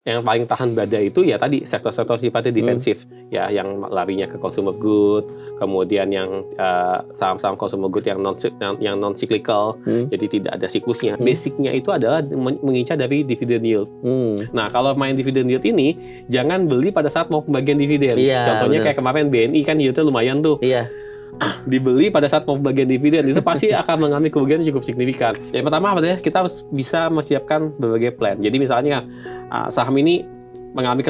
Yang paling tahan badai itu ya tadi sektor-sektor sifatnya defensif, ya yang larinya ke consumer good, kemudian yang saham-saham consumer good yang non cyclical, jadi tidak ada siklusnya. Basicnya itu adalah mengincar dari dividend yield. Nah kalau main dividend yield ini jangan beli pada saat mau pembagian dividen. Contohnya kayak kemarin BNI kan yieldnya lumayan tuh. Dibeli pada saat mau pembagian dividen itu pasti akan mengalami kerugian cukup signifikan. Yang pertama apa ya? Kita harus bisa menyiapkan berbagai plan. Jadi misalnya saham ini mengalami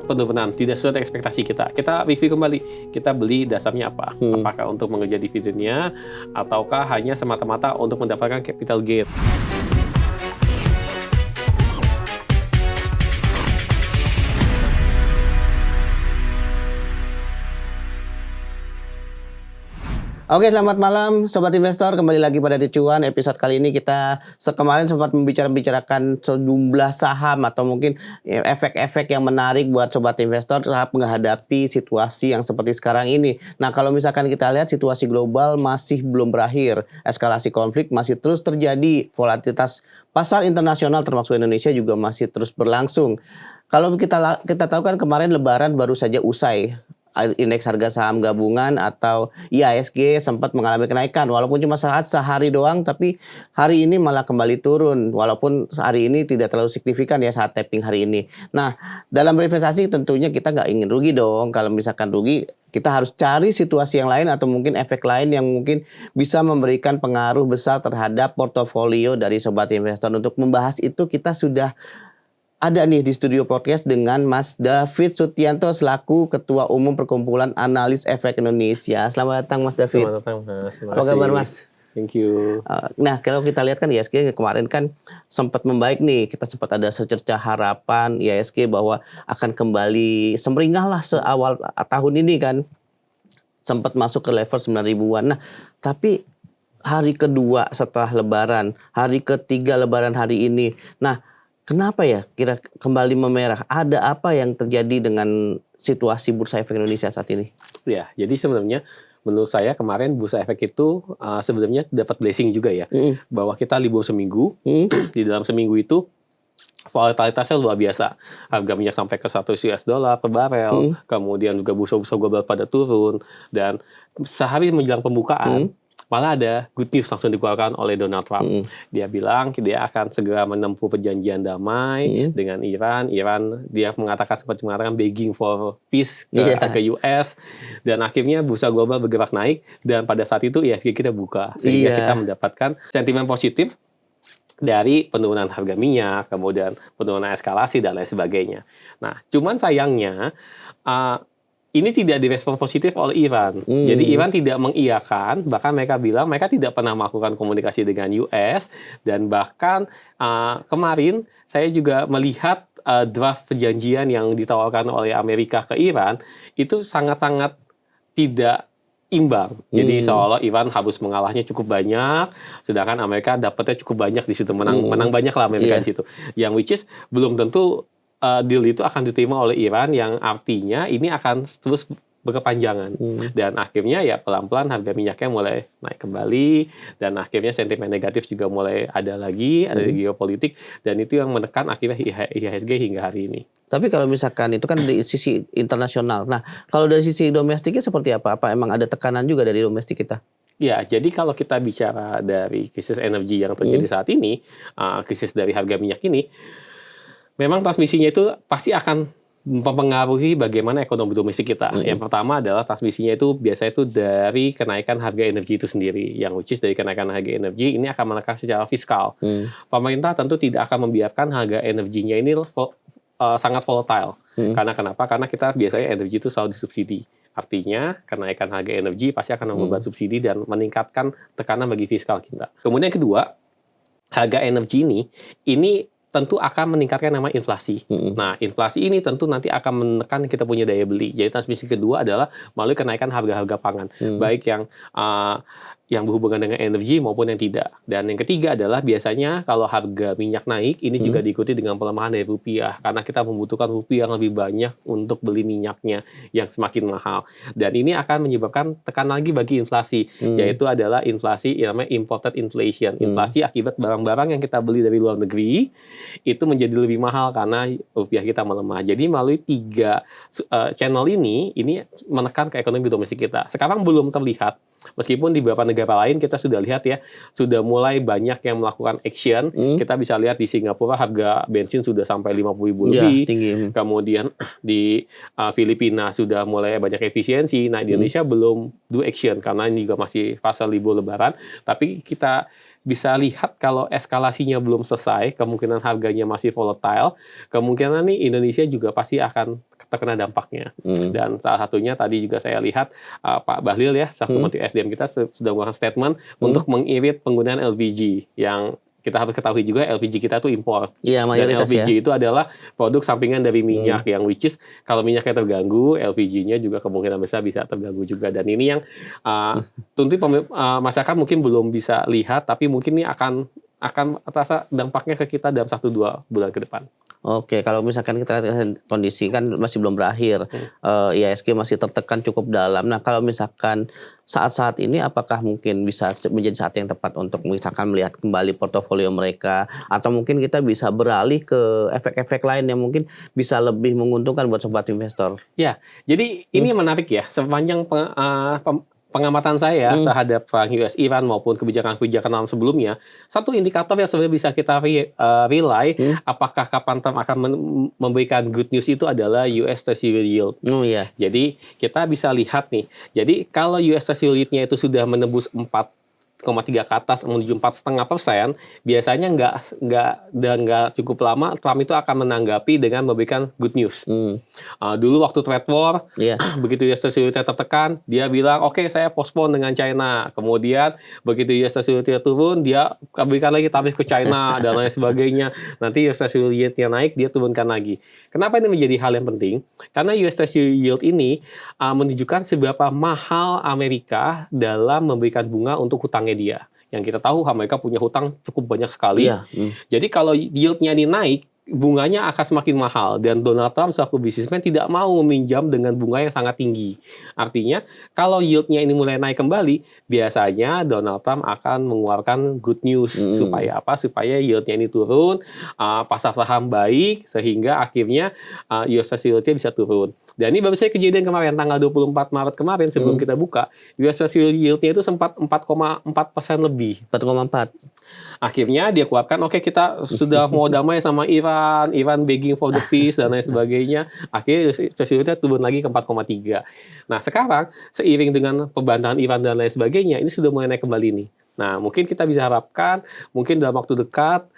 penurunan tidak sesuai ekspektasi kita. Kita review kembali. Kita beli dasarnya apa? Apakah untuk mengejar dividennya ataukah hanya semata-mata untuk mendapatkan capital gain? Oke, selamat malam Sobat Investor. Kembali lagi pada The Cuan. Episode kali ini kita kemarin sempat membicarakan sejumlah saham atau mungkin efek-efek yang menarik buat Sobat Investor saat menghadapi situasi yang seperti sekarang ini. Nah, kalau misalkan kita lihat situasi global masih belum berakhir. Eskalasi konflik masih terus terjadi. Volatilitas pasar internasional termasuk Indonesia juga masih terus berlangsung. Kalau kita tahu kan kemarin Lebaran baru saja usai. Indeks harga saham gabungan atau IHSG sempat mengalami kenaikan walaupun cuma sehari doang, tapi hari ini malah kembali turun walaupun hari ini tidak terlalu signifikan ya saat tapping hari ini. Nah, dalam berinvestasi tentunya kita nggak ingin rugi dong. Kalau misalkan rugi, kita harus cari situasi yang lain atau mungkin efek lain yang mungkin bisa memberikan pengaruh besar terhadap portofolio dari Sobat Investor. Untuk membahas itu kita sudah ada nih di studio podcast dengan Mas David Sutianto selaku Ketua Umum Perkumpulan Analis Efek Indonesia. Selamat datang Mas David. Selamat datang Mas. Apa kabar Mas? Thank you. Nah, kalau kita lihat kan IHSG kemarin kan sempat membaik nih. Kita sempat ada secercah harapan IHSG bahwa akan kembali semeringah lah seawal tahun ini kan. Sempat masuk ke level 9.000-an. Nah, tapi hari kedua setelah Lebaran, hari ketiga Lebaran hari ini. Nah, kenapa ya kira kembali memerah? Ada apa yang terjadi dengan situasi Bursa Efek Indonesia saat ini? Ya, jadi sebenarnya menurut saya kemarin Bursa Efek itu sebenarnya dapat blessing juga ya. Bahwa kita libur seminggu, di dalam seminggu itu volatilitasnya luar biasa. Harga minyak sampai ke $100 per barel, kemudian juga bursa-bursa global pada turun, dan sehari menjelang pembukaan, malah ada good news langsung dikeluarkan oleh Donald Trump. Dia bilang dia akan segera menempuh perjanjian damai dengan Iran. Dia seperti mengatakan begging for peace ke US. Dan akhirnya bursa global bergerak naik. Dan pada saat itu IHSG kita buka. Sehingga kita mendapatkan sentimen positif dari penurunan harga minyak, kemudian penurunan eskalasi, dan lain sebagainya. Nah, cuman sayangnya ini tidak direspon positif oleh Iran. Jadi Iran tidak mengiyakan, bahkan mereka bilang mereka tidak pernah melakukan komunikasi dengan US, dan bahkan kemarin saya juga melihat draft perjanjian yang ditawarkan oleh Amerika ke Iran itu sangat-sangat tidak imbang. Jadi seolah Iran harus mengalahnya cukup banyak, sedangkan Amerika dapatnya cukup banyak di situ, menang banyak lah Amerika di situ. Yang which is belum tentu deal itu akan diterima oleh Iran, yang artinya ini akan terus berkepanjangan. Dan akhirnya ya pelan-pelan harga minyaknya mulai naik kembali, dan akhirnya sentimen negatif juga mulai ada lagi, ada geopolitik, dan itu yang menekan akhirnya IHSG hingga hari ini. Tapi kalau misalkan itu kan dari sisi internasional. Nah, kalau dari sisi domestiknya seperti apa? Apa emang ada tekanan juga dari domestik kita? Ya, jadi kalau kita bicara dari krisis energi yang terjadi saat ini, krisis dari harga minyak ini, memang transmisinya itu pasti akan mempengaruhi bagaimana ekonomi domestik kita. Yang pertama adalah transmisinya itu biasanya itu dari kenaikan harga energi itu sendiri. Yang which is dari kenaikan harga energi ini akan menekan secara fiskal. Pemerintah tentu tidak akan membiarkan harga energinya ini sangat volatile. Karena kenapa? Karena kita biasanya energi itu selalu disubsidi. Artinya kenaikan harga energi pasti akan membeban subsidi dan meningkatkan tekanan bagi fiskal kita. Kemudian yang kedua, harga energi ini tentu akan meningkatkan nama inflasi. Nah, inflasi ini tentu nanti akan menekan kita punya daya beli. Jadi transmisi kedua adalah melalui kenaikan harga-harga pangan. Baik yang berhubungan dengan energi maupun yang tidak. Dan yang ketiga adalah biasanya kalau harga minyak naik, ini juga diikuti dengan pelemahan dari rupiah. Karena kita membutuhkan rupiah yang lebih banyak untuk beli minyaknya yang semakin mahal. Dan ini akan menyebabkan tekan lagi bagi inflasi, yaitu adalah inflasi yang namanya imported inflation. Inflasi akibat barang-barang yang kita beli dari luar negeri, itu menjadi lebih mahal karena rupiah kita melemah. Jadi melalui 3 channel ini menekan ke ekonomi domestik kita. Sekarang belum terlihat, meskipun di beberapa negara lain kita sudah lihat ya, sudah mulai banyak yang melakukan action. Kita bisa lihat di Singapura harga bensin sudah sampai 50.000 lebih. Tinggi. Kemudian di Filipina sudah mulai banyak efisiensi. Nah, di Indonesia belum do action karena ini juga masih fase libur lebaran. Tapi kita bisa lihat kalau eskalasinya belum selesai, kemungkinan harganya masih volatile, kemungkinan nih Indonesia juga pasti akan terkena dampaknya. Dan salah satunya tadi juga saya lihat Pak Bahlil ya, selaku Menteri SDM kita sudah mengeluarkan statement untuk mengirit penggunaan LPG yang kita harus ketahui juga LPG kita itu impor. Iya, mayoritas dan LPG itu adalah produk sampingan dari minyak yang which is kalau minyaknya terganggu, LPG-nya juga kemungkinan besar bisa terganggu juga. Dan ini yang tentu masyarakat mungkin belum bisa lihat, tapi mungkin ini akan terasa dampaknya ke kita dalam 1-2 bulan ke depan. Oke, kalau misalkan kita lihat kondisi kan masih belum berakhir, IHSG masih tertekan cukup dalam. Nah, kalau misalkan saat-saat ini apakah mungkin bisa menjadi saat yang tepat untuk misalkan melihat kembali portofolio mereka, atau mungkin kita bisa beralih ke efek-efek lain yang mungkin bisa lebih menguntungkan buat sobat investor? Ya, jadi ini menarik ya, sepanjang pengamatan saya terhadap US Iran maupun kebijakan-kebijakan dalam sebelumnya, satu indikator yang sebenarnya bisa kita rely apakah kapan Trump akan memberikan good news itu adalah US Treasury yield. Jadi kita bisa lihat nih. Jadi kalau US Treasury yield-nya itu sudah menembus 4,3 ke atas menuju 4,5%, biasanya nggak cukup lama Trump itu akan menanggapi dengan memberikan good news. Dulu waktu trade war, begitu US Treasury tertekan, dia bilang oke, saya postpone dengan China. Kemudian begitu US Treasury turun, dia berikan lagi tarif ke China dan lain sebagainya. Nanti US Treasury yield-nya naik, dia turunkan lagi. Kenapa ini menjadi hal yang penting? Karena US Treasury yield ini menunjukkan seberapa mahal Amerika dalam memberikan bunga untuk hutangnya dia. Yang kita tahu Amerika punya hutang cukup banyak sekali. Jadi kalau yield-nya ini naik, bunganya akan semakin mahal, dan Donald Trump selaku bisnismen tidak mau meminjam dengan bunga yang sangat tinggi. Artinya kalau yield-nya ini mulai naik kembali, biasanya Donald Trump akan mengeluarkan good news. Supaya apa? Supaya yield-nya ini turun, pasar saham baik, sehingga akhirnya US Treasury yield-nya bisa turun. Dan ini baru saja kejadian kemarin, tanggal 24 Maret kemarin sebelum kita buka, US Treasury yield-nya itu sempat 4,4% lebih. 4,4. Akhirnya dia keluarkan, oke, kita sudah mau damai sama Iran begging for the peace dan lain sebagainya. Akhirnya Treasury turun lagi ke 4,3. Nah, sekarang seiring dengan pembantahan Iran dan lain sebagainya, ini sudah mulai naik kembali nih. Nah, mungkin kita bisa harapkan, mungkin dalam waktu dekat,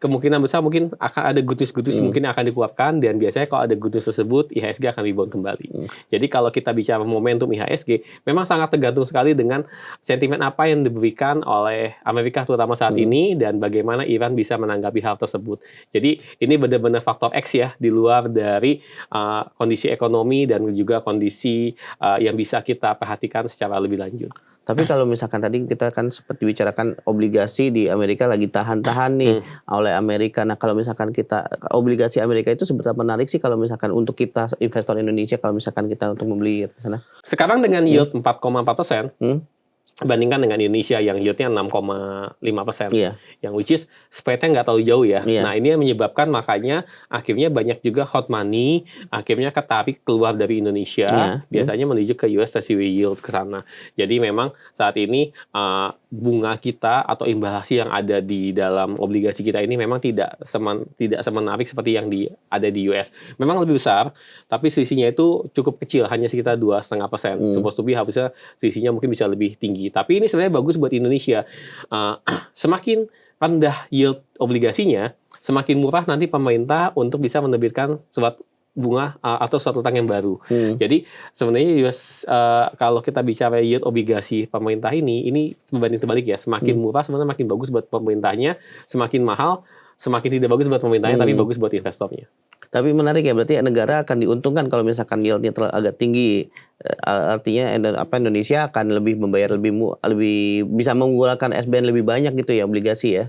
kemungkinan besar mungkin akan ada good news mungkin akan dikeluarkan, dan biasanya kalau ada good news tersebut, IHSG akan rebound kembali. Jadi kalau kita bicara momentum IHSG, memang sangat tergantung sekali dengan sentimen apa yang diberikan oleh Amerika terutama saat ini, dan bagaimana Iran bisa menanggapi hal tersebut. Jadi ini benar-benar faktor X ya, di luar dari kondisi ekonomi dan juga kondisi yang bisa kita perhatikan secara lebih lanjut. Tapi kalau misalkan tadi kita kan seperti bicarakan obligasi di Amerika lagi tahan-tahan nih oleh Amerika. Nah, kalau misalkan kita obligasi Amerika itu seberapa menarik sih kalau misalkan untuk kita investor Indonesia, kalau misalkan kita untuk membeli ke sana? Sekarang dengan yield 4,4%, bandingkan dengan Indonesia yang yieldnya 6,5%, yang which is spreadnya nggak terlalu jauh ya. Nah, ini yang menyebabkan makanya akhirnya banyak juga hot money akhirnya ketarik keluar dari Indonesia, biasanya menuju ke US Treasury yield ke sana. Jadi memang saat ini bunga kita atau imbasasi yang ada di dalam obligasi kita ini memang tidak semenarik seperti yang ada di US. Memang lebih besar, tapi selisihnya itu cukup kecil, hanya sekitar 2,5%. Supposed to be harusnya selisihnya mungkin bisa lebih tinggi. Tapi ini sebenarnya bagus buat Indonesia. Semakin rendah yield obligasinya, semakin murah nanti pemerintah untuk bisa menerbitkan suatu bunga atau suatu utang yang baru. Jadi sebenarnya kalau kita bicara yield obligasi pemerintah ini berbanding terbalik ya. Semakin murah sebenarnya makin bagus buat pemerintahnya, semakin mahal semakin tidak bagus buat pemerintahnya, tapi bagus buat investornya. Tapi menarik ya, berarti negara akan diuntungkan kalau misalkan yieldnya agak tinggi. Artinya Indonesia akan lebih membayar lebih bisa menggunakan SBN lebih banyak gitu ya, obligasi ya.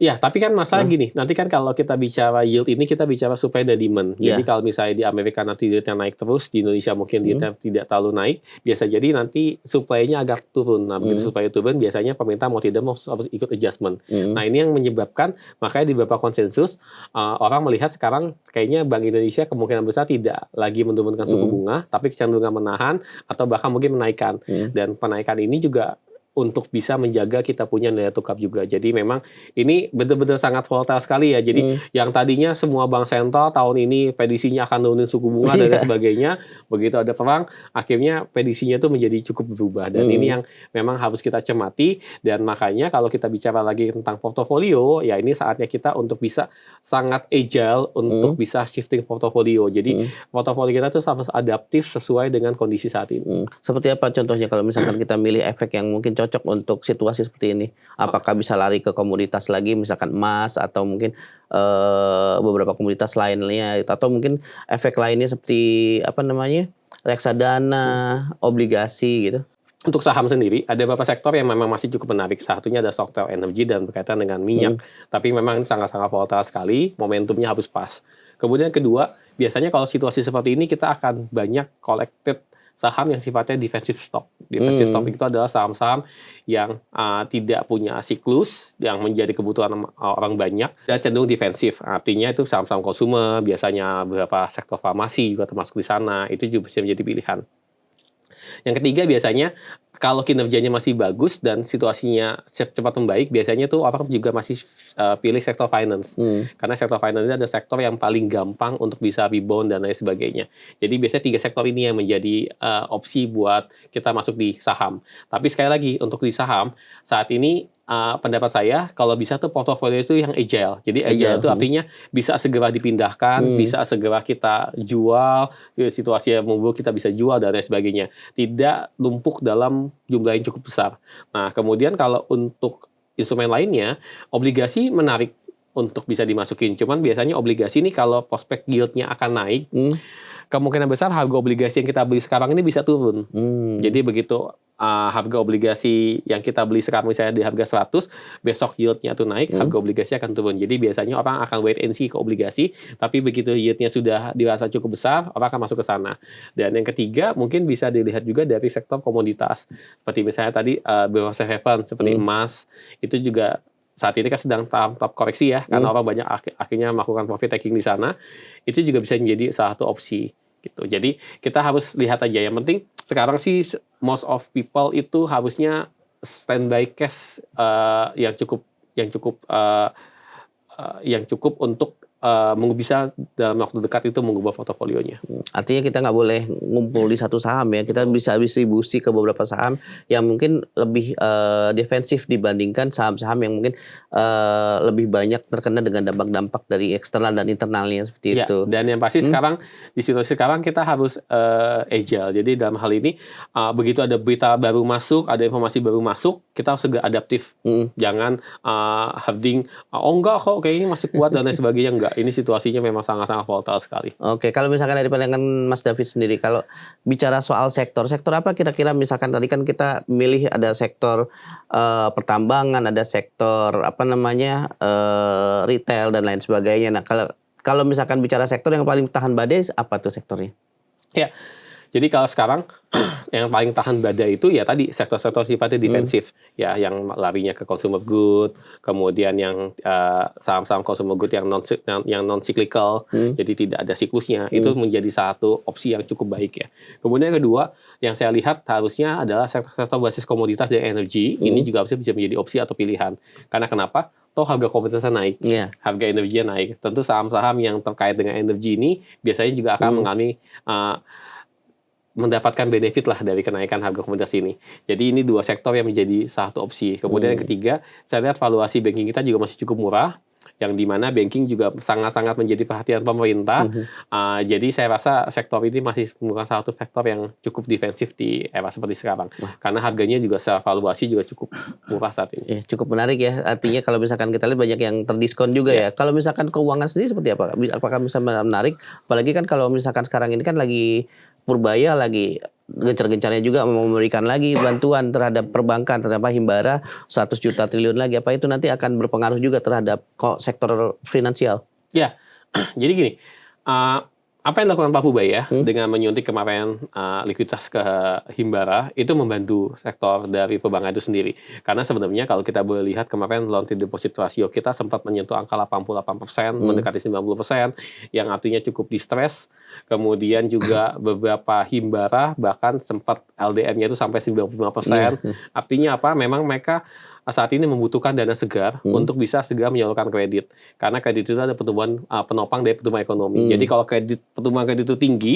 Ya, tapi kan masalah gini, nanti kan kalau kita bicara yield ini kita bicara supply dan demand. Jadi kalau misalnya di Amerika nanti yieldnya naik terus, di Indonesia mungkin yieldnya tidak terlalu naik, biasa jadi nanti supply-nya agak turun. Nah, begitu supply turun, biasanya pemerintah mau tidak mau harus ikut adjustment. Nah, ini yang menyebabkan, makanya di beberapa konsensus, orang melihat sekarang kayaknya Bank Indonesia kemungkinan besar tidak lagi menurunkan suku bunga, tapi cenderung menahan atau bahkan mungkin menaikkan. Dan penaikan ini juga untuk bisa menjaga kita punya nilai tukar juga. Jadi memang ini benar-benar sangat volatile sekali ya. Jadi yang tadinya semua bank sentral tahun ini prediksinya akan nurunin suku bunga dan sebagainya, begitu ada perang, akhirnya prediksinya itu menjadi cukup berubah. Dan ini yang memang harus kita cermati. Dan makanya kalau kita bicara lagi tentang portofolio, ya ini saatnya kita untuk bisa sangat agile untuk bisa shifting portofolio. Jadi portofolio kita tuh harus adaptif sesuai dengan kondisi saat ini. Seperti apa contohnya kalau misalkan kita milih efek yang mungkin cocok untuk situasi seperti ini? Apakah bisa lari ke komoditas lagi, misalkan emas atau mungkin beberapa komoditas lainnya, atau mungkin efek lainnya seperti reksadana, obligasi gitu? Untuk saham sendiri, ada beberapa sektor yang memang masih cukup menarik. Satunya ada sektor energi dan berkaitan dengan minyak. Tapi memang ini sangat-sangat volatile sekali, momentumnya harus pas. Kemudian kedua, biasanya kalau situasi seperti ini kita akan banyak collected saham yang sifatnya defensive stock. Defensive stock itu adalah saham-saham yang tidak punya siklus, yang menjadi kebutuhan orang banyak, dan cenderung defensif. Artinya itu saham-saham konsumer, biasanya beberapa sektor farmasi juga termasuk di sana, itu juga bisa menjadi pilihan. Yang ketiga biasanya kalau kinerjanya masih bagus dan situasinya cepat membaik, biasanya tuh orang juga masih pilih sektor finance. Karena sektor finance ini ada sektor yang paling gampang untuk bisa rebound dan lain sebagainya. Jadi biasanya 3 sektor ini yang menjadi opsi buat kita masuk di saham. Tapi sekali lagi untuk di saham saat ini pendapat saya kalau bisa tuh portofolio itu yang agile. Jadi agile itu artinya bisa segera dipindahkan, bisa segera kita jual, situasi yang memburuk kita bisa jual dan lain sebagainya. Tidak numpuk dalam jumlah yang cukup besar. Nah, kemudian kalau untuk instrumen lainnya, obligasi menarik untuk bisa dimasukin. Cuman biasanya obligasi ini kalau prospek yieldnya akan naik, kemungkinan besar harga obligasi yang kita beli sekarang ini bisa turun. Jadi begitu harga obligasi yang kita beli sekarang misalnya di harga 100, besok yieldnya tuh naik, harga obligasi akan turun. Jadi biasanya orang akan wait and see ke obligasi, tapi begitu yieldnya sudah dirasa cukup besar, orang akan masuk ke sana. Dan yang ketiga mungkin bisa dilihat juga dari sektor komoditas. Seperti misalnya tadi beberapa safe haven seperti emas, itu juga saat ini kan sedang tahap koreksi ya, karena orang banyak akhirnya melakukan profit taking di sana. Itu juga bisa menjadi salah satu opsi gitu. Jadi kita harus lihat aja. Yang penting sekarang sih most of people itu harusnya standby cash yang cukup untuk bisa dalam waktu dekat itu mengubah portofolionya. Artinya kita nggak boleh ngumpul di satu saham ya, kita bisa distribusi ke beberapa saham yang mungkin lebih defensif dibandingkan saham-saham yang mungkin lebih banyak terkena dengan dampak-dampak dari eksternal dan internalnya seperti itu. Dan yang pasti sekarang di situasi sekarang kita harus agile. Jadi dalam hal ini begitu ada berita baru masuk, ada informasi baru masuk, kita harus segera adaptif. Jangan holding, enggak kok kayaknya masih kuat dan lain sebagainya, enggak. Ini situasinya memang sangat-sangat volatile sekali. Oke, kalau misalkan dari pandangan Mas David sendiri, kalau bicara soal sektor apa kira-kira, misalkan tadi kan kita milih ada sektor pertambangan, ada sektor retail dan lain sebagainya. Nah, kalau misalkan bicara sektor yang paling tahan badai, apa tuh sektornya? Ya. Jadi kalau sekarang yang paling tahan badai itu ya tadi sektor-sektor sifatnya defensif, ya yang larinya ke consumer good, kemudian yang saham-saham consumer good yang non cyclical, jadi tidak ada siklusnya, itu menjadi satu opsi yang cukup baik ya. Kemudian yang kedua yang saya lihat harusnya adalah sektor-sektor basis komoditas dan energi, ini juga harusnya bisa menjadi opsi atau pilihan. Karena kenapa? Toh harga komoditasnya naik, harga energinya naik. Tentu saham-saham yang terkait dengan energi ini biasanya juga akan mengalami mendapatkan benefit lah dari kenaikan harga komoditas ini. Jadi ini 2 sektor yang menjadi satu opsi. Kemudian yang ketiga, saya lihat valuasi banking kita juga masih cukup murah, yang dimana banking juga sangat-sangat menjadi perhatian pemerintah. Jadi saya rasa sektor ini masih merupakan satu sektor yang cukup defensif di era seperti sekarang. Karena harganya juga secara valuasi juga cukup murah saat ini. Cukup menarik ya. Artinya kalau misalkan kita lihat banyak yang terdiskon juga ya. Kalau misalkan keuangan sendiri seperti apa? Apakah bisa menarik? Apalagi kan kalau misalkan sekarang ini kan lagi Purbaya lagi gencar-gencarnya juga memberikan lagi bantuan terhadap perbankan, terhadap Himbara 100 juta triliun lagi. Apa itu nanti akan berpengaruh juga terhadap sektor finansial? Ya, jadi gini, apa yang dilakukan Pak Purbaya dengan menyuntik kemarin likuiditas ke Himbara itu membantu sektor dari perbankan itu sendiri. Karena sebenarnya kalau kita boleh lihat kemarin loan to deposit ratio kita sempat menyentuh angka 88%, mendekati 90%, yang artinya cukup distress. Kemudian juga beberapa Himbara bahkan sempat LDR-nya itu sampai 95%. Artinya apa? Memang mereka saat ini membutuhkan dana segar untuk bisa segera menyalurkan kredit. Karena kredit itu ada pertumbuhan penopang dari pertumbuhan ekonomi. Jadi kalau pertumbuhan kredit itu tinggi,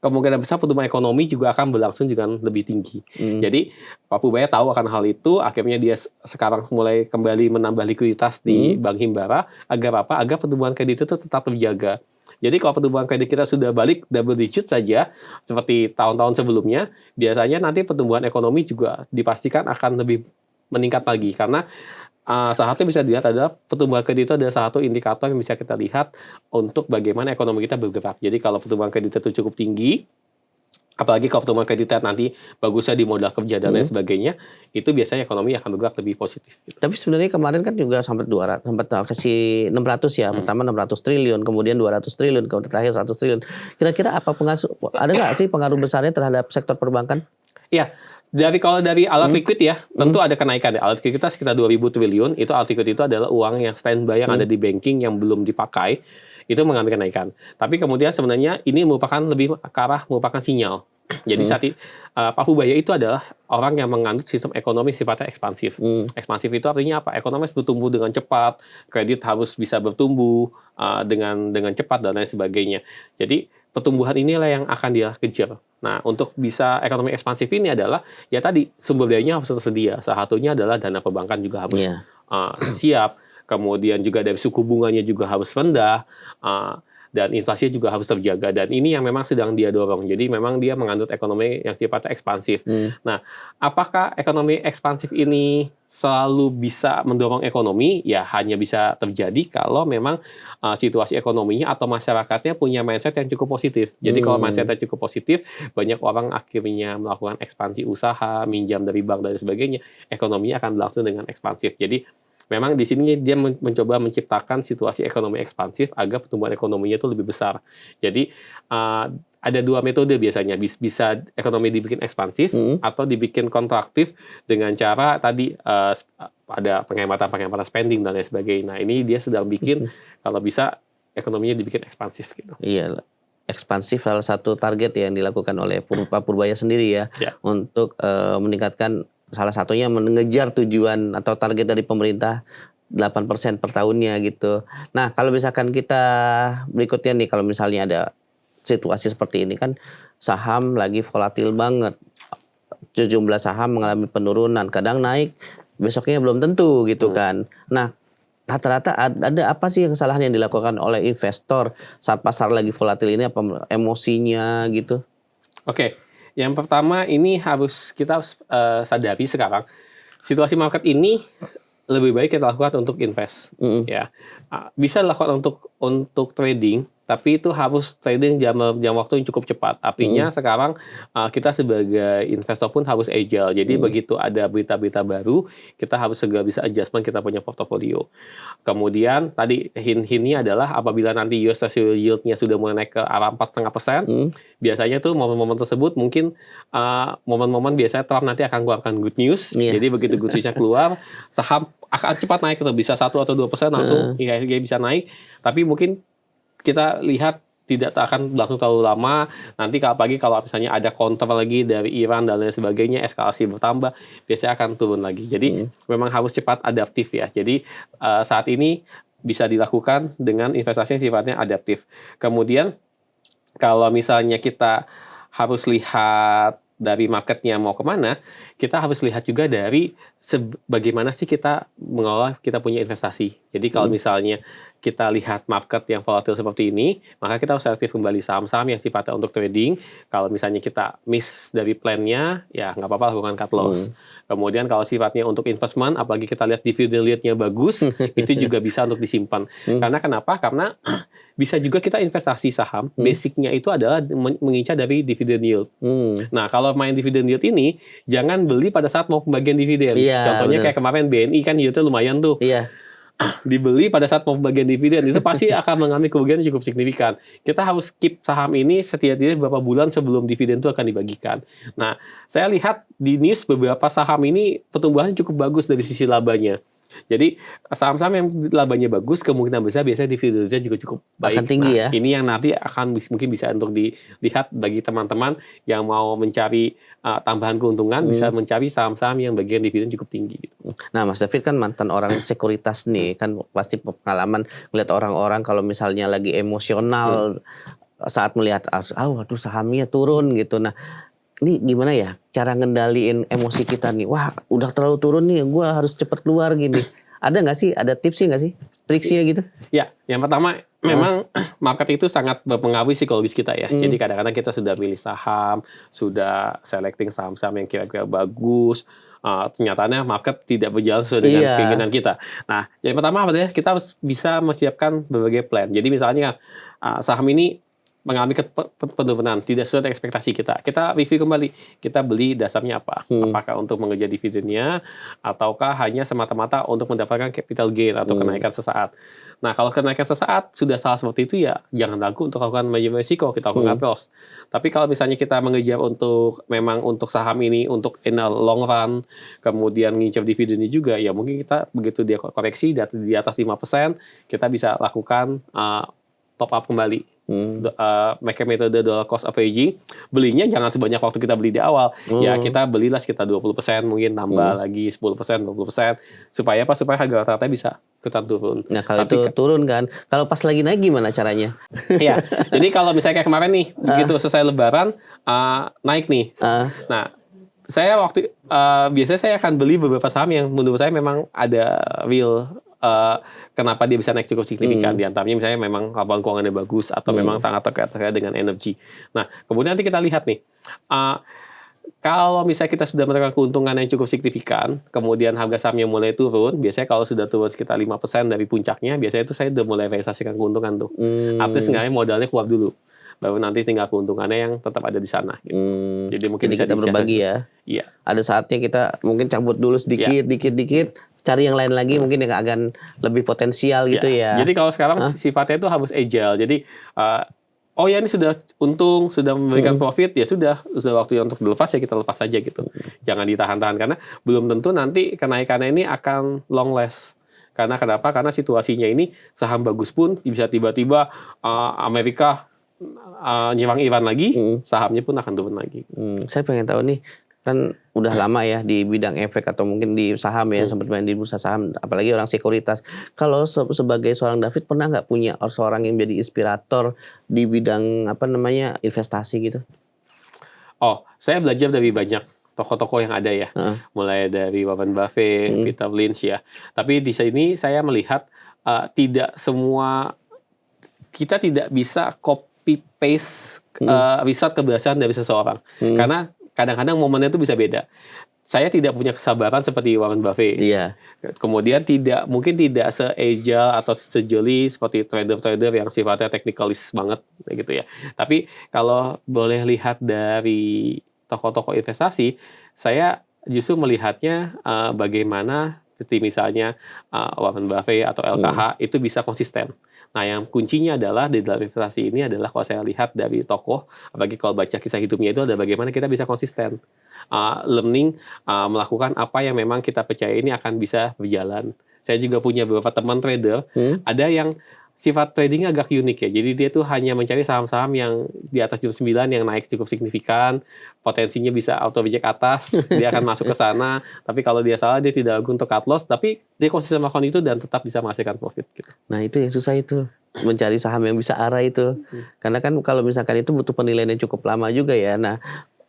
kemungkinan besar pertumbuhan ekonomi juga akan berlangsung dengan lebih tinggi. Jadi Pak Purbaya tahu akan hal itu, akhirnya dia sekarang mulai kembali menambah likuiditas di Bank Himbara. Agar apa? Agar pertumbuhan kredit itu tetap terjaga. Jadi kalau pertumbuhan kredit kita sudah balik double digit saja, seperti tahun-tahun sebelumnya, biasanya nanti pertumbuhan ekonomi juga dipastikan akan lebih meningkat lagi. Karena salah satu yang bisa dilihat adalah pertumbuhan kredit itu adalah salah satu indikator yang bisa kita lihat untuk bagaimana ekonomi kita bergerak. Jadi kalau pertumbuhan kredit itu cukup tinggi, apalagi kalau pertumbuhan kredit nanti bagusnya di modal kerja dan lain sebagainya, itu biasanya ekonomi akan bergerak lebih positif. Gitu. Tapi sebenarnya kemarin kan juga sampai 200, sempat kasih 600 ya. Pertama 600 triliun, kemudian 200 triliun, kemudian terakhir 100 triliun. Kira-kira apa ada nggak sih pengaruh besarnya terhadap sektor perbankan? Iya. Kalau dari alat liquid ya, tentu ada kenaikan ya. Alat liquid kita sekitar 2.000 triliun, itu alat liquid itu adalah uang yang standby yang ada di banking yang belum dipakai, itu mengalami kenaikan. Tapi kemudian sebenarnya ini merupakan lebih ke arah merupakan sinyal. Jadi saat ini Pak Purbaya itu adalah orang yang menganut sistem ekonomi sifatnya ekspansif. Ekspansif itu artinya apa? Ekonomi harus bertumbuh dengan cepat, kredit harus bisa bertumbuh dengan cepat dan lain sebagainya. Jadi pertumbuhan inilah yang akan dia kejar. Nah, untuk bisa ekonomi ekspansif ini adalah ya tadi sumber dayanya harus tersedia. Salah satunya adalah dana perbankan juga harus siap. Kemudian juga dari suku bunganya juga harus rendah. Dan inflasinya juga harus terjaga. Dan ini yang memang sedang dia dorong. Jadi memang dia menganut ekonomi yang sifatnya ekspansif. Nah, apakah ekonomi ekspansif ini selalu bisa mendorong ekonomi? Ya hanya bisa terjadi kalau memang situasi ekonominya atau masyarakatnya punya mindset yang cukup positif. Jadi kalau mindsetnya cukup positif, banyak orang akhirnya melakukan ekspansi usaha, minjam dari bank dan sebagainya. Ekonominya akan berlangsung dengan ekspansif. Jadi memang di sini dia mencoba menciptakan situasi ekonomi ekspansif agar pertumbuhan ekonominya itu lebih besar. Jadi ada 2 metode biasanya, bisa ekonomi dibikin ekspansif atau dibikin kontraktif dengan cara tadi ada penghematan spending dan lain sebagainya. Nah ini dia sedang bikin kalau bisa ekonominya dibikin ekspansif gitu. Iya, ekspansif salah satu target yang dilakukan oleh Pak Purbaya sendiri ya. Untuk meningkatkan. Salah satunya mengejar tujuan atau target dari pemerintah 8% per tahunnya gitu. Nah, kalau misalkan kita berikutnya nih, kalau misalnya ada situasi seperti ini kan saham lagi volatil banget. Sejumlah saham mengalami penurunan, kadang naik, besoknya belum tentu gitu kan. Nah, rata-rata ada apa sih kesalahan yang dilakukan oleh investor saat pasar lagi volatil ini, apa emosinya gitu? Oke. Yang pertama ini kita harus sadari sekarang situasi market ini lebih baik kita lakukan untuk invest. Ya, bisa dilakukan untuk trading, tapi itu harus trading jam waktu yang cukup cepat. Artinya sekarang kita sebagai investor pun harus agile. Jadi begitu ada berita-berita baru, kita harus segera bisa adjustment kita punya portofolio. Kemudian tadi hint-hintnya adalah apabila nanti US Treasury yield-nya sudah mulai naik ke arah 4,5%, biasanya tuh momen-momen tersebut mungkin momen-momen biasanya Trump nanti akan keluarkan good news. Jadi begitu good news-nya keluar, saham akan cepat naik, bisa 1 atau 2% langsung IHSG bisa naik. Tapi mungkin kita lihat tidak akan berlangsung terlalu lama. Nanti apalagi kalau misalnya ada counter lagi dari Iran dan lain sebagainya, eskalasi bertambah, biasanya akan turun lagi. Jadi memang harus cepat adaptif ya. Jadi saat ini bisa dilakukan dengan investasi yang sifatnya adaptif. Kemudian kalau misalnya kita harus lihat dari marketnya mau kemana, kita harus lihat juga dari bagaimana sih kita mengelola kita punya investasi. Jadi kalau misalnya kita lihat market yang volatile seperti ini, maka kita harus selektif kembali saham-saham yang sifatnya untuk trading. Kalau misalnya kita miss dari plan-nya, ya nggak apa-apa lakukan cut loss. Kemudian kalau sifatnya untuk investment, apalagi kita lihat dividend yield-nya bagus, itu juga bisa untuk disimpan. Karena kenapa? Karena bisa juga kita investasi saham, basicnya itu adalah mengincar dari dividend yield. Nah, kalau main dividend yield ini, jangan beli pada saat mau pembagian dividen. Contohnya kayak kemarin BNI kan yieldnya lumayan tuh. Dibeli pada saat mau pembagian dividen, itu pasti akan mengalami kerugian yang cukup signifikan. Kita harus keep saham ini setidaknya beberapa bulan sebelum dividen itu akan dibagikan. Nah, saya lihat di news beberapa saham ini pertumbuhannya cukup bagus dari sisi labanya. Jadi saham-saham yang labanya bagus kemungkinan besar biasanya dividennya juga cukup baik. Akan tinggi ya. Ini yang nanti akan mungkin bisa untuk dilihat bagi teman-teman yang mau mencari tambahan keuntungan, bisa mencari saham-saham yang bagian dividen cukup tinggi. Nah, Mas David kan mantan orang sekuritas nih, kan pasti pengalaman ngeliat orang-orang kalau misalnya lagi emosional saat melihat, aduh sahamnya turun gitu. Nah, ini gimana ya cara ngendaliin emosi kita nih? Wah, udah terlalu turun nih, gue harus cepat keluar gini. Ada nggak sih? Ada tipsnya nggak sih? Triksnya gitu? Ya, yang pertama memang market itu sangat berpengaruh psikologis kita ya. Jadi kadang-kadang kita sudah milih saham, sudah selecting saham-saham yang kira-kira bagus. Ternyatanya market tidak berjalan sesuai dengan keinginan kita. Nah, yang pertama adalah kita harus bisa mempersiapkan berbagai plan. Jadi misalnya saham ini mengalami penurunan, tidak sesuai dengan ekspektasi kita. Kita review kembali, kita beli dasarnya apa? Apakah untuk mengejar dividennya, ataukah hanya semata-mata untuk mendapatkan capital gain atau kenaikan sesaat. Nah, kalau kenaikan sesaat sudah salah seperti itu ya, jangan ragu untuk lakukan manajemen risiko, kita lakukan loss. Tapi kalau misalnya kita mengejar memang untuk saham ini, untuk in a long run, kemudian ngincar dividennya juga, ya mungkin kita begitu dia koreksi di atas 5%, kita bisa lakukan top up kembali. Make metode dollar cost averaging, belinya jangan sebanyak waktu kita beli di awal. Ya kita belilah sekitar 20%, mungkin tambah lagi 10%, 20%, supaya apa? Supaya harga rata-rata bisa ikutan turun. Nah, kalau itu turun kan, kalau pas lagi naik gimana caranya? Iya, jadi kalau misalnya kayak kemarin nih, begitu selesai lebaran, naik nih. Nah, saya biasanya saya akan beli beberapa saham yang menurut saya memang ada real kenapa dia bisa naik cukup signifikan. Di antaranya misalnya memang laporan keuangannya bagus atau memang sangat terkait dengan energi. Nah, kemudian nanti kita lihat nih, kalau misalnya kita sudah mendapatkan keuntungan yang cukup signifikan, kemudian harga sahamnya mulai turun, biasanya kalau sudah turun sekitar 5% dari puncaknya, biasanya itu saya udah mulai realisasikan keuntungan tuh. Artinya seenggaknya modalnya keluar dulu, baru nanti tinggal keuntungannya yang tetap ada di sana. Gitu. Jadi mungkin bisa kita berbagi ya. Iya. Ada saatnya kita mungkin cabut dulu sedikit, dikit, cari yang lain lagi mungkin yang akan lebih potensial gitu ya. Jadi kalau sekarang sifatnya itu harus agile. Jadi ya ini sudah untung, sudah memberikan profit, ya sudah waktunya untuk dilepas ya kita lepas saja gitu. Jangan ditahan-tahan karena belum tentu nanti kenaikannya ini akan long last. Karena kenapa? Karena situasinya ini saham bagus pun bisa tiba-tiba Amerika nyerang Iran lagi, sahamnya pun akan turun lagi. Saya pengen tahu nih, kan udah lama ya di bidang efek atau mungkin di saham ya, sempat main di bursa saham, apalagi orang sekuritas. Kalau sebagai seorang David pernah nggak punya seorang yang jadi inspirator di bidang investasi gitu? Saya belajar dari banyak tokoh-tokoh yang ada ya, mulai dari Warren Buffett, Peter Lynch ya. Tapi di sini saya melihat kita tidak bisa copy paste riset keberhasilan dari seseorang, karena kadang-kadang momennya itu bisa beda. Saya tidak punya kesabaran seperti Warren Buffett. Iya. Kemudian mungkin tidak se-agile atau sejeli seperti trader-trader yang sifatnya technicalis banget gitu ya. Tapi kalau boleh lihat dari tokoh-tokoh investasi, saya justru melihatnya bagaimana seperti misalnya Warren Buffett atau LKH itu bisa konsisten. Nah, yang kuncinya adalah di dalam investasi ini adalah kalau saya lihat dari tokoh, apalagi kalau baca kisah hidupnya itu adalah bagaimana kita bisa konsisten. Learning, melakukan apa yang memang kita percaya ini akan bisa berjalan. Saya juga punya beberapa teman trader, ada yang sifat tradingnya agak unik ya. Jadi dia tuh hanya mencari saham-saham yang di atas jam 9 yang naik cukup signifikan, potensinya bisa auto reject atas, dia akan masuk ke sana. Tapi kalau dia salah, dia tidak ragu untuk cut loss, tapi dia konsisten melakukan itu dan tetap bisa menghasilkan profit. Gitu. Nah itu yang susah itu. mencari saham yang bisa arah itu. Karena kan kalau misalkan itu butuh penilaian yang cukup lama juga ya. Nah,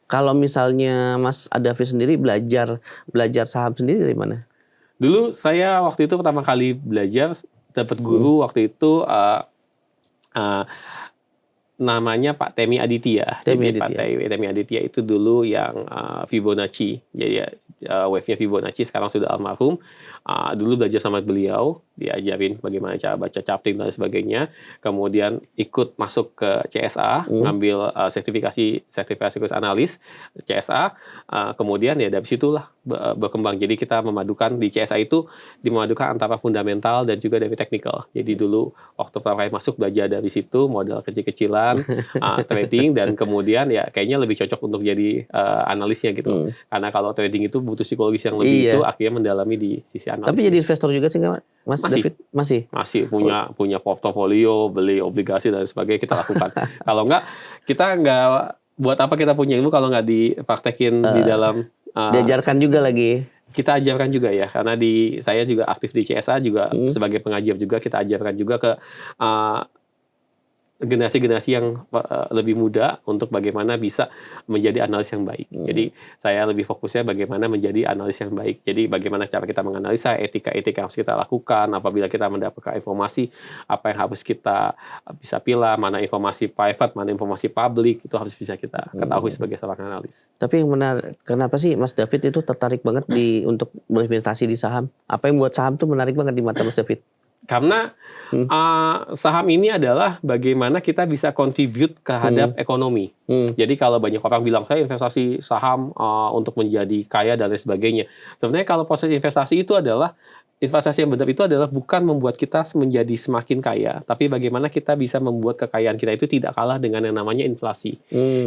kalau misalnya Mas David sendiri belajar saham sendiri dari mana? Dulu saya waktu itu pertama kali belajar dapat guru waktu itu namanya Pak Temi Aditya. Jadi Pak Temi Aditya itu dulu yang Fibonacci. Jadi wave-nya Fibonacci sekarang sudah almarhum. Dulu belajar sama beliau, diajarin bagaimana cara baca charting dan sebagainya. Kemudian ikut masuk ke CSA, ngambil sertifikasi sekuritas analis CSA. Kemudian ya dari situlah berkembang. Jadi kita memadukan di CSA itu memadukan antara fundamental dan juga dari teknikal. Jadi dulu waktu pertama kali masuk belajar dari situ modal kecil-kecilan, trading, dan kemudian ya kayaknya lebih cocok untuk jadi analisnya gitu. Karena kalau trading itu butuh psikologis yang lebih, itu akhirnya mendalami di sisi analis. Tapi jadi investor juga sih nggak, Mas David? Masih punya portofolio, beli obligasi dan sebagainya kita lakukan. Kalau kita nggak buat apa kita punya ilmu kalau nggak dipraktekin di dalam. Diajarkan juga lagi. Kita ajarkan juga ya, karena saya juga aktif di CSA juga sebagai pengajar juga, kita ajarkan juga ke generasi-generasi yang lebih muda untuk bagaimana bisa menjadi analis yang baik. Jadi saya lebih fokusnya bagaimana menjadi analis yang baik. Jadi bagaimana cara kita menganalisa, etika-etika yang harus kita lakukan apabila kita mendapatkan informasi, apa yang harus kita bisa pilih, mana informasi private, mana informasi publik, itu harus bisa kita ketahui sebagai seorang analis. Tapi yang menarik, kenapa sih Mas David itu tertarik banget untuk berinvestasi di saham? Apa yang buat saham tuh menarik banget di mata Mas David? Karena saham ini adalah bagaimana kita bisa contribute terhadap ekonomi. Jadi kalau banyak orang bilang saya investasi saham untuk menjadi kaya dan lain sebagainya. Sebenarnya kalau proses investasi itu adalah investasi yang benar itu adalah bukan membuat kita menjadi semakin kaya, tapi bagaimana kita bisa membuat kekayaan kita itu tidak kalah dengan yang namanya inflasi.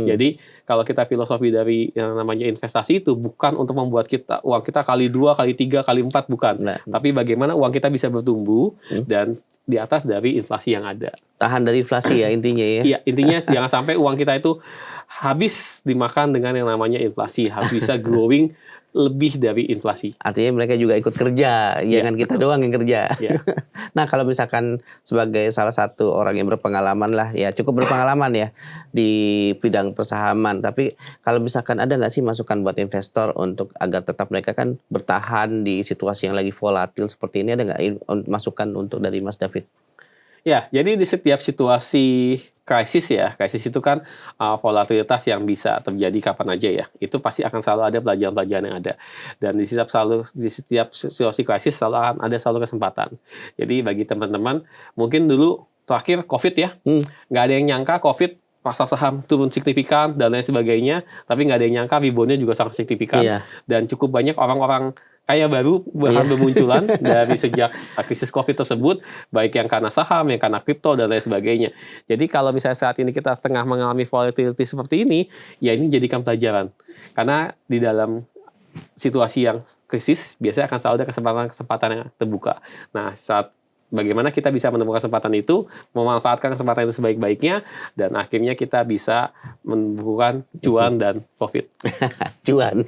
Jadi kalau kita filosofi dari yang namanya investasi itu bukan untuk membuat uang kita kali 2, kali 3, kali 4, bukan. Tapi bagaimana uang kita bisa bertumbuh dan di atas dari inflasi yang ada. Tahan dari inflasi ya intinya ya. Iya, intinya jangan sampai uang kita itu habis dimakan dengan yang namanya inflasi, harus bisa growing lebih dari inflasi. Artinya mereka juga ikut kerja, jangan kita doang yang kerja. Nah, kalau misalkan sebagai salah satu orang yang berpengalaman lah, ya cukup berpengalaman ya di bidang persahaman. Tapi kalau misalkan ada nggak sih masukan buat investor untuk agar tetap mereka kan bertahan di situasi yang lagi volatil seperti ini, ada nggak masukan untuk dari Mas David? Ya, jadi di setiap situasi krisis itu kan volatilitas yang bisa terjadi kapan aja ya. Itu pasti akan selalu ada pelajaran-pelajaran yang ada. Dan di setiap situasi krisis selalu ada kesempatan. Jadi bagi teman-teman, mungkin dulu terakhir COVID ya, nggak ada yang nyangka COVID pasar saham turun signifikan dan lain sebagainya, tapi nggak ada yang nyangka reboundnya juga sangat signifikan. Dan cukup banyak orang-orang kaya baru bermunculan dari sejak krisis COVID tersebut, baik yang karena saham, yang karena kripto, dan lain sebagainya. Jadi kalau misalnya saat ini kita setengah mengalami volatility seperti ini, ya ini jadikan pelajaran. Karena di dalam situasi yang krisis, biasanya akan selalu ada kesempatan yang terbuka. Nah, bagaimana kita bisa menemukan kesempatan itu, memanfaatkan kesempatan itu sebaik-baiknya, dan akhirnya kita bisa menemukan cuan dan profit. Cuan.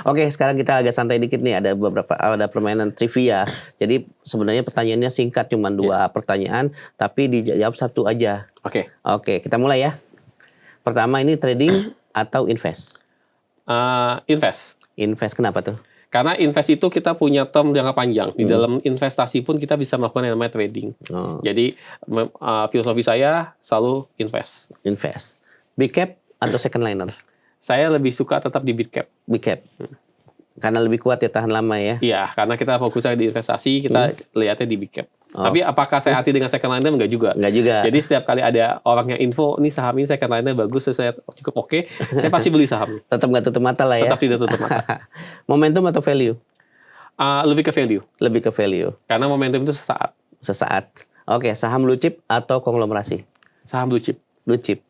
Oke, sekarang kita agak santai dikit nih. Ada permainan trivia. Jadi sebenarnya pertanyaannya singkat, cuma 2 pertanyaan, tapi dijawab 1 aja. Oke, kita mulai ya. Pertama, ini trading atau invest? Invest. Invest, kenapa tuh? Karena invest itu kita punya term jangka panjang. Di dalam investasi pun kita bisa melakukan yang namanya trading. Jadi filosofi saya selalu invest. Invest. Big cap atau second liner? Saya lebih suka tetap di big cap. Big cap. Karena lebih kuat ya, tahan lama ya? Iya, karena kita fokusnya di investasi, kita lihatnya di big cap. Tapi apakah saya hati dengan second liner? Enggak juga. Enggak juga. Jadi setiap kali ada orang yang info, ini saham ini second liner bagus, saya cukup oke, saya pasti beli saham. Tetap nggak tutup mata lah ya? Tetap tidak tutup mata. Momentum atau value? Lebih ke value. Lebih ke value. Karena momentum itu sesaat. Sesaat. Oke, saham blue chip atau konglomerasi? Saham blue chip. Blue chip.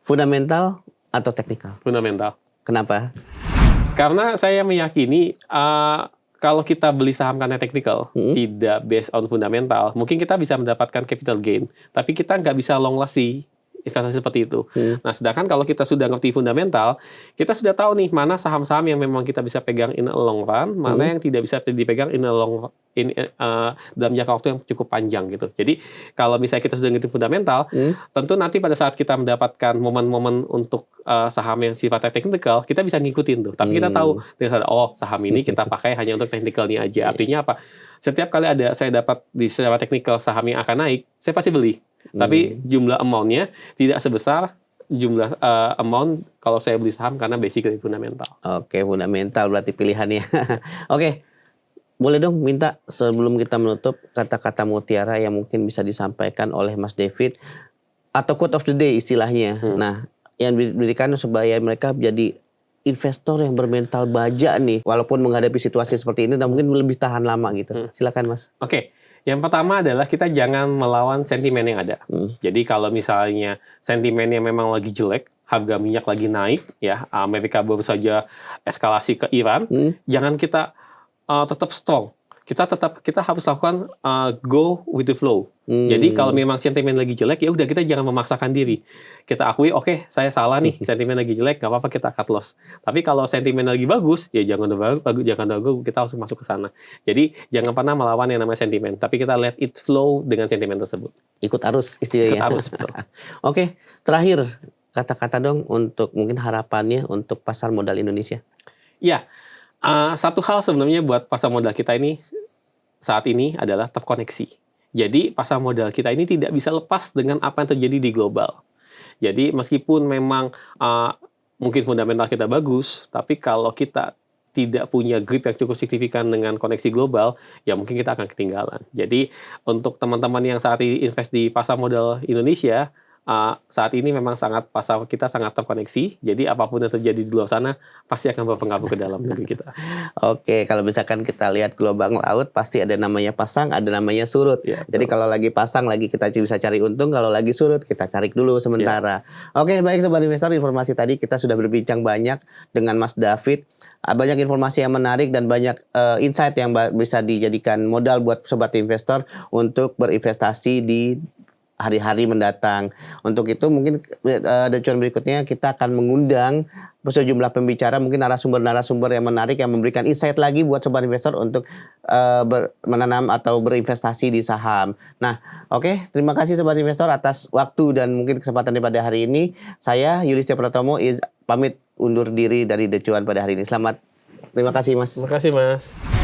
Fundamental atau teknikal? Fundamental. Kenapa? Karena saya meyakini kalau kita beli saham karena teknikal, tidak based on fundamental, mungkin kita bisa mendapatkan capital gain, tapi kita nggak bisa long last di investasi seperti itu. Nah, sedangkan kalau kita sudah ngerti fundamental, kita sudah tahu nih mana saham-saham yang memang kita bisa pegang in a long run, mana yang tidak bisa dipegang in a long dalam jangka waktu yang cukup panjang gitu. Jadi kalau misalnya kita sudah ngerti fundamental, tentu nanti pada saat kita mendapatkan momen-momen untuk saham yang sifatnya teknikal, kita bisa ngikutin tuh. Tapi kita tahu saham ini kita pakai hanya untuk teknikalnya aja. Artinya apa? Setiap kali saya dapat di secara teknikal saham yang akan naik, saya pasti beli. Tapi jumlah amount-nya tidak sebesar jumlah amount kalau saya beli saham karena basic dari fundamental. Oke, fundamental berarti pilihannya. Oke, boleh dong minta sebelum kita menutup kata-kata mutiara yang mungkin bisa disampaikan oleh Mas David atau quote of the day istilahnya. Nah, yang diberikan supaya mereka jadi investor yang bermental baja nih, walaupun menghadapi situasi seperti ini, dan mungkin lebih tahan lama gitu. Silakan Mas. Oke, yang pertama adalah kita jangan melawan sentimen yang ada. Jadi kalau misalnya sentimennya memang lagi jelek, harga minyak lagi naik, ya Amerika baru saja eskalasi ke Iran, jangan kita tetap strong. Kita harus lakukan go with the flow. Jadi kalau memang sentimen lagi jelek, ya udah kita jangan memaksakan diri. Kita akui, oke, saya salah nih, sentimen lagi jelek, nggak apa-apa kita cut loss. Tapi kalau sentimen lagi bagus, ya jangan ragu, kita harus masuk ke sana. Jadi jangan pernah melawan yang namanya sentimen, tapi kita let it flow dengan sentimen tersebut. Ikut arus istilahnya. Ikut arus, betul. Oke, terakhir kata-kata dong untuk mungkin harapannya untuk pasar modal Indonesia. Ya. Satu hal sebenarnya buat pasar modal kita ini saat ini adalah terkoneksi. Jadi pasar modal kita ini tidak bisa lepas dengan apa yang terjadi di global. Jadi meskipun memang mungkin fundamental kita bagus, tapi kalau kita tidak punya grip yang cukup signifikan dengan koneksi global, ya mungkin kita akan ketinggalan. Jadi untuk teman-teman yang saat ini invest di pasar modal Indonesia, saat ini memang pasar kita sangat terkoneksi. Jadi apapun yang terjadi di luar sana pasti akan berpengaruh ke dalam negeri kita. Oke, kalau misalkan kita lihat gelombang laut pasti ada namanya pasang, ada namanya surut. Ya, jadi kalau lagi pasang lagi kita bisa cari untung, kalau lagi surut kita cari dulu sementara. Oke, baik sobat investor, informasi tadi kita sudah berbincang banyak dengan Mas David. Banyak informasi yang menarik dan banyak insight yang bisa dijadikan modal buat sobat investor untuk berinvestasi di hari-hari mendatang. Untuk itu mungkin acuan berikutnya kita akan mengundang sejumlah pembicara, mungkin narasumber-narasumber yang menarik yang memberikan insight lagi buat sobat investor untuk menanam atau berinvestasi di saham. Nah, oke, terima kasih sobat investor atas waktu dan mungkin kesempatan pada hari ini. Saya Yulistia Pratomo pamit undur diri dari The Cuan pada hari ini. Terima kasih Mas. Terima kasih Mas.